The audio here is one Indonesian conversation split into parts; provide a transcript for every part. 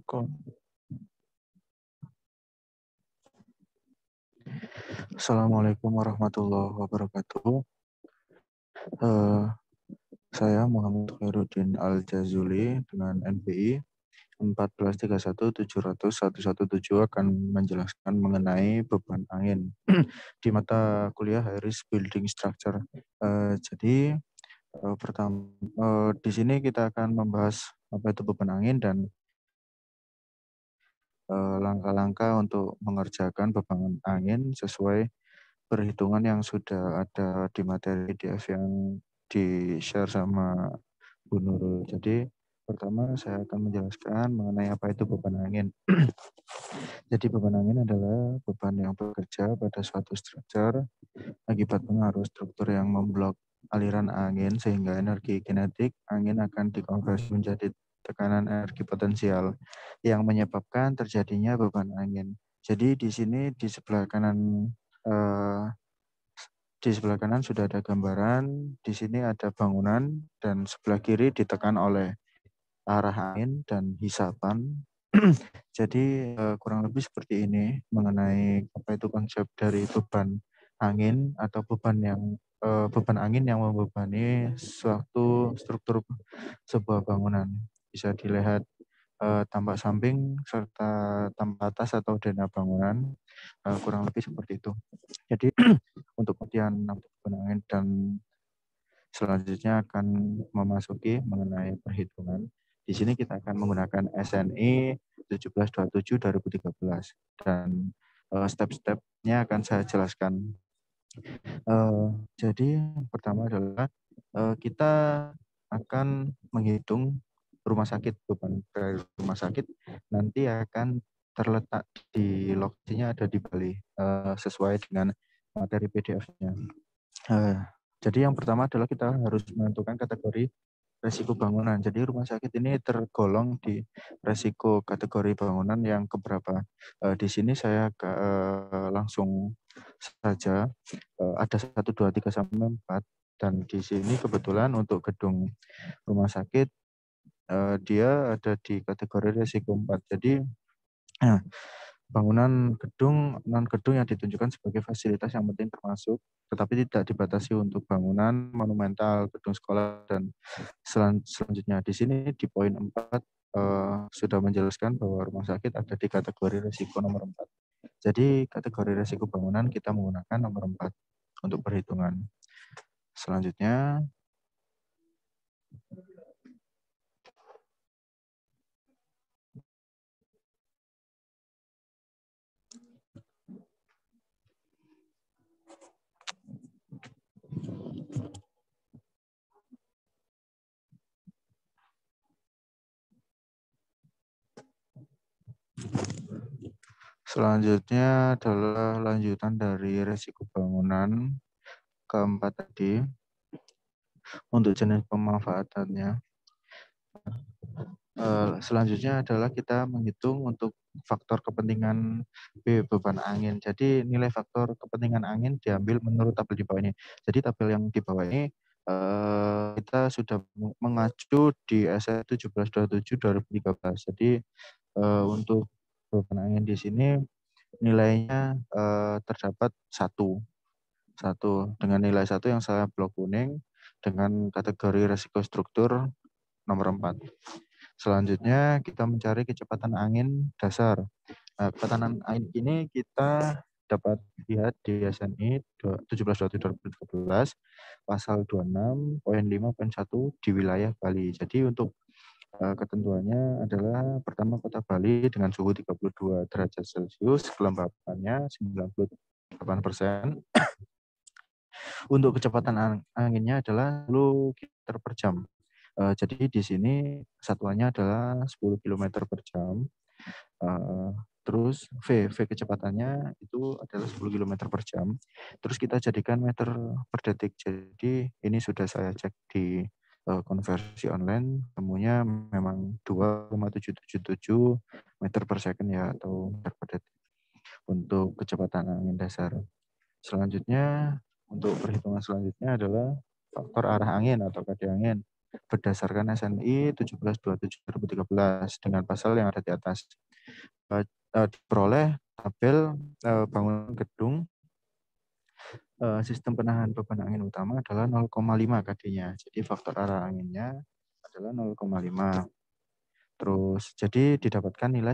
Rekod. Assalamualaikum warahmatullahi wabarakatuh. Saya Muhammad Khairuddin Al-Jazuli dengan NPI 1431700 akan menjelaskan mengenai beban angin di mata kuliah Harris Building Structure. Pertama di sini kita akan membahas apa itu beban angin dan langkah-langkah untuk mengerjakan beban angin sesuai perhitungan yang sudah ada di materi PDF yang di-share sama Bu Nurul. Jadi pertama saya akan menjelaskan mengenai apa itu beban angin. Jadi beban angin adalah beban yang bekerja pada suatu struktur akibat pengaruh struktur yang memblok aliran angin sehingga energi kinetik angin akan dikonversi menjadi tekanan energi potensial yang menyebabkan terjadinya beban angin. Jadi di sini di sebelah kanan sudah ada gambaran, di sini ada bangunan, dan sebelah kiri ditekan oleh arah angin dan hisapan. Jadi kurang lebih seperti ini mengenai apa itu konsep dari beban angin atau beban angin yang membebani suatu struktur sebuah bangunan. Bisa dilihat tampak samping serta tampak atas atau dena bangunan, kurang lebih seperti itu. Jadi untuk kemudian beban angin dan selanjutnya akan memasuki mengenai perhitungan. Di sini kita akan menggunakan SNI 1727 2013 dan step-stepnya akan saya jelaskan. Jadi pertama adalah kita akan menghitung rumah sakit, beban dari rumah sakit nanti akan terletak di lokasinya ada di Bali sesuai dengan materi PDF-nya. Jadi yang pertama adalah kita harus menentukan kategori resiko bangunan. Jadi rumah sakit ini tergolong di resiko kategori bangunan yang keberapa. Di sini saya langsung saja ada 1, 2, 3 sampai 4 dan di sini kebetulan untuk gedung rumah sakit dia ada di kategori resiko 4. Jadi bangunan gedung, non-gedung yang ditunjukkan sebagai fasilitas yang penting termasuk, tetapi tidak dibatasi untuk bangunan monumental, gedung sekolah, dan selanjutnya. Di sini di poin 4 sudah menjelaskan bahwa rumah sakit ada di kategori risiko nomor 4. Jadi kategori risiko bangunan kita menggunakan nomor 4 untuk perhitungan. Selanjutnya, adalah lanjutan dari risiko bangunan keempat tadi untuk jenis pemanfaatannya. Selanjutnya adalah kita menghitung untuk faktor kepentingan B, beban angin. Jadi nilai faktor kepentingan angin diambil menurut tabel di bawah ini. Jadi tabel yang di bawah ini kita sudah mengacu di SE 1727 2013. Jadi untuk beban angin di sini nilainya terdapat 1 dengan nilai 1 yang saya blok kuning dengan kategori resiko struktur nomor 4. Selanjutnya kita mencari kecepatan angin dasar. Nah, kecepatan angin ini kita dapat lihat di SNI 17/2013 pasal 26 poin 5.1 di wilayah Bali. Jadi untuk ketentuannya adalah pertama Kota Bali dengan suhu 32 derajat Celcius, kelembapannya 98%. Untuk kecepatan anginnya adalah 10 km per jam. Jadi di sini satuannya adalah 10 km per jam. Terus V kecepatannya itu adalah 10 km per jam. Terus kita jadikan meter per detik. Jadi ini sudah saya cek di konversi online, temunya memang 2,777 meter per second ya, atau meter per detik untuk kecepatan angin dasar. Selanjutnya, untuk perhitungan selanjutnya adalah faktor arah angin atau kaki angin. berdasarkan SNI 1727/2013 dengan pasal yang ada di atas. Diperoleh tabel bangunan gedung sistem penahan beban angin utama adalah 0,5 KD-nya. Jadi faktor arah anginnya adalah 0,5. Terus jadi didapatkan nilai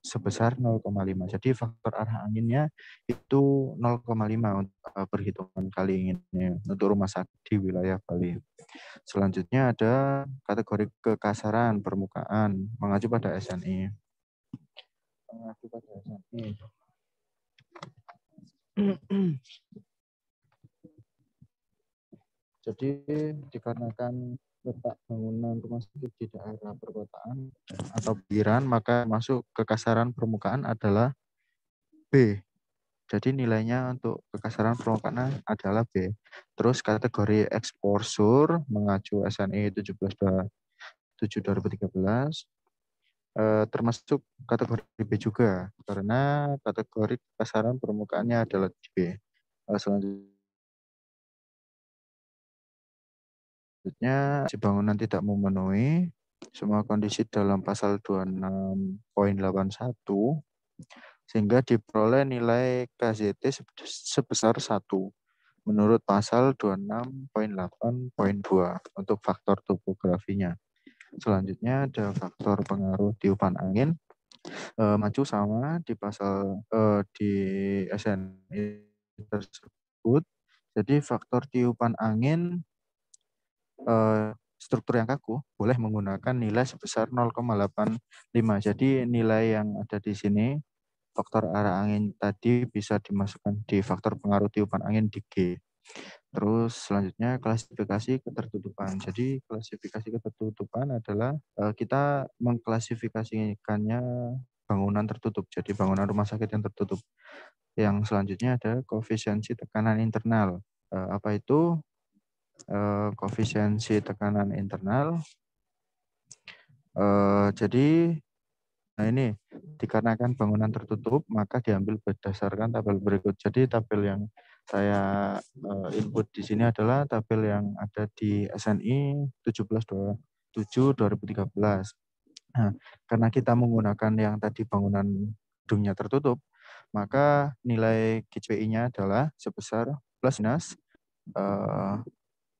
sebesar 0,5. Jadi faktor arah anginnya itu 0,5 untuk perhitungan kali inginnya untuk rumah sakit di wilayah Bali. Selanjutnya ada kategori kekasaran permukaan mengacu pada SNI. Mengacu pada SNI. Jadi dikarenakan letak bangunan rumah sakit di daerah perkotaan atau pinggiran, maka masuk kekasaran permukaan adalah B. Jadi nilainya untuk kekasaran permukaan adalah B. Terus kategori exposure mengacu SNI 1727/2013 termasuk kategori B juga karena kategori kekasaran permukaannya adalah B. Selanjutnya si bangunan tidak memenuhi semua kondisi dalam pasal 26.81 sehingga diperoleh nilai KZT sebesar 1 menurut pasal 26.8.2 untuk faktor topografinya. Selanjutnya ada faktor pengaruh tiupan angin maju sama di pasal di SNI tersebut. Jadi faktor tiupan angin struktur yang kaku boleh menggunakan nilai sebesar 0,85. Jadi nilai yang ada di sini faktor arah angin tadi bisa dimasukkan di faktor pengaruh tiupan angin di G. Terus selanjutnya klasifikasi ketertutupan. Jadi klasifikasi ketertutupan adalah kita mengklasifikasikannya bangunan tertutup. Jadi bangunan rumah sakit yang tertutup. Yang selanjutnya ada koefisiensi tekanan internal. Apa itu? Koefisiensi tekanan internal. Jadi nah ini dikarenakan bangunan tertutup maka diambil berdasarkan tabel berikut. Jadi tabel yang saya input di sini adalah tabel yang ada di SNI 1727/2013. Nah, karena kita menggunakan yang tadi bangunan gedungnya tertutup, maka nilai KCPI-nya adalah sebesar plus minus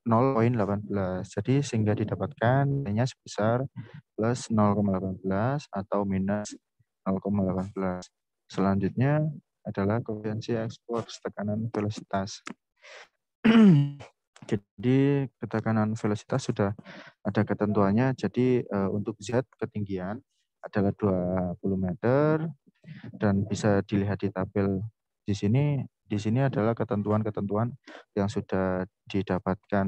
0,18. Jadi sehingga didapatkan nilainya sebesar plus 0,18 atau minus 0,18. Selanjutnya adalah koefisiensi ekspor tekanan velocitas. Jadi ketekanan velocitas sudah ada ketentuannya. Jadi untuk Z ketinggian adalah 20 meter dan bisa dilihat di tabel di sini. Di sini adalah ketentuan-ketentuan yang sudah didapatkan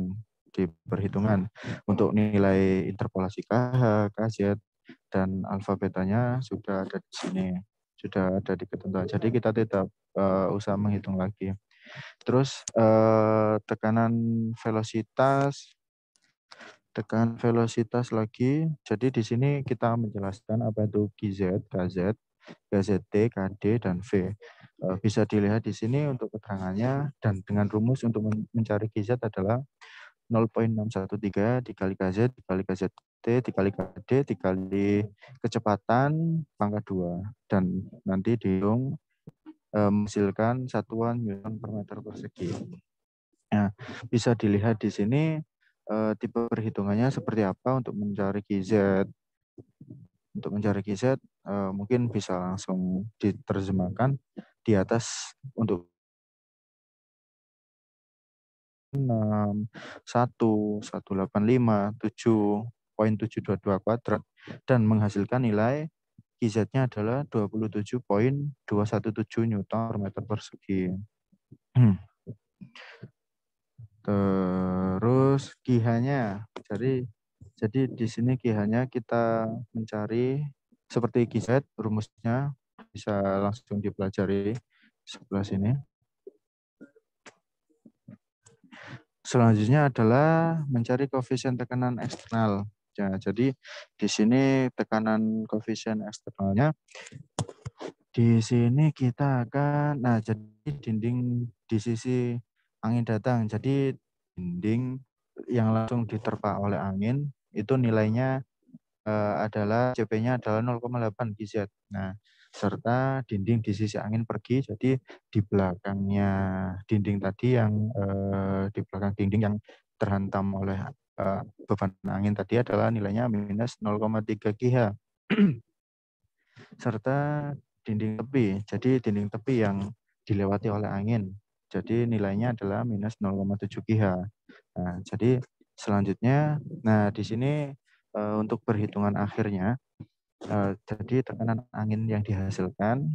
di perhitungan untuk nilai interpolasi KH, KZ, dan alfa betanya sudah ada di sini, sudah ada di ketentuan. Jadi kita tidak usah menghitung lagi. Terus tekanan velocitas lagi. Jadi di sini kita menjelaskan apa itu GZ, KZ, KZT, KD, dan V. Bisa dilihat di sini untuk keterangannya dan dengan rumus untuk mencari GZ adalah 0,613 dikali KZ dikali KZT dikali KD dikali kecepatan pangkat 2 dan nanti dihitung menghasilkan satuan Newton per meter persegi. Nah, bisa dilihat di sini tipe perhitungannya seperti apa untuk mencari GZ. Untuk mencari GZ mungkin bisa langsung diterjemahkan di atas untuk 6, 1, 185, 7,722 kuadrat dan menghasilkan nilai GZ-nya adalah 27,217 Newton per meter persegi. Terus GH-nya. Jadi di sini GH-nya kita mencari seperti GZ, rumusnya bisa langsung dipelajari sebelah sini. Selanjutnya adalah mencari koefisien tekanan eksternal. Ya, jadi di sini tekanan koefisien eksternalnya di sini kita akan, nah jadi dinding di sisi angin datang. Jadi dinding yang langsung diterpa oleh angin itu nilainya adalah CP-nya adalah 0,8 GZ. Nah, serta dinding di sisi angin pergi, jadi di belakangnya dinding tadi yang di belakang dinding yang terhantam oleh beban angin tadi adalah nilainya minus 0,3 GH. Serta dinding tepi, jadi dinding tepi yang dilewati oleh angin, jadi nilainya adalah minus 0,7 GH. Nah, jadi selanjutnya, nah di sini untuk perhitungan akhirnya, jadi tekanan angin yang dihasilkan,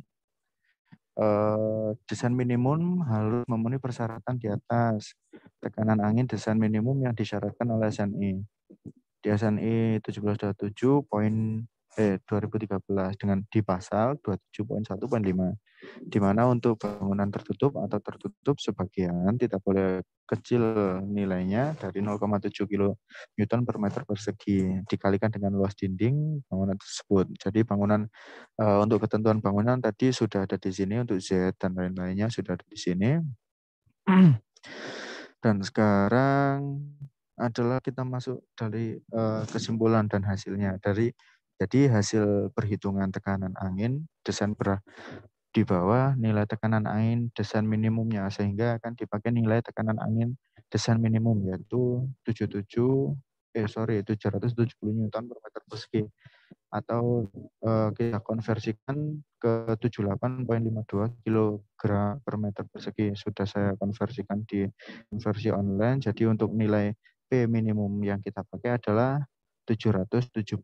desain minimum harus memenuhi persyaratan di atas. Tekanan angin desain minimum yang disyaratkan oleh SNI. Di SNI 1727 poin 2013 dengan di pasal 27.1.5, di mana untuk bangunan tertutup atau tertutup sebagian tidak boleh kecil nilainya dari 0,7 kN per meter persegi dikalikan dengan luas dinding bangunan tersebut. Jadi bangunan untuk ketentuan bangunan tadi sudah ada di sini, untuk Z dan lain-lainnya sudah ada di sini. Dan sekarang adalah kita masuk dari kesimpulan dan hasilnya. Jadi hasil perhitungan tekanan angin desain di bawah nilai tekanan angin desain minimumnya, sehingga akan dipakai nilai tekanan angin desain minimum yaitu 770 Newton per meter persegi, atau kita konversikan ke 78,52 kilogram per meter persegi. Sudah saya konversikan di versi online. Jadi untuk nilai P minimum yang kita pakai adalah 770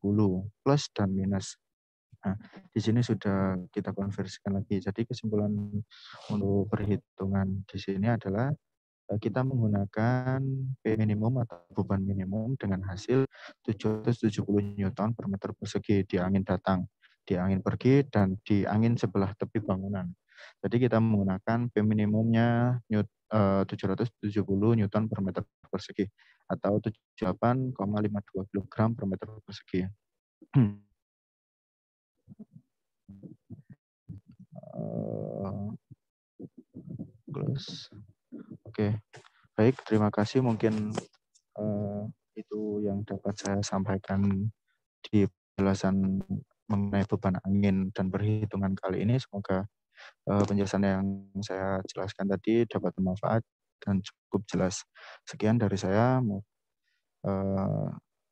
plus dan minus. Nah, di sini sudah kita konversikan lagi. Jadi kesimpulan untuk perhitungan di sini adalah kita menggunakan P minimum atau beban minimum dengan hasil 770 Newton per meter persegi di angin datang, di angin pergi, dan di angin sebelah tepi bangunan. Jadi kita menggunakan P minimumnya 770 Newton per meter persegi atau 78,52 kg per meter persegi. Close. Oke, baik, terima kasih. Mungkin itu yang dapat saya sampaikan di penjelasan mengenai beban angin dan perhitungan kali ini. Semoga penjelasan yang saya jelaskan tadi dapat bermanfaat dan cukup jelas. Sekian dari saya.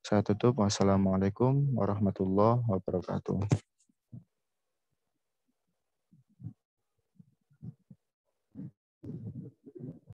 Saya tutup. Wassalamualaikum warahmatullahi wabarakatuh.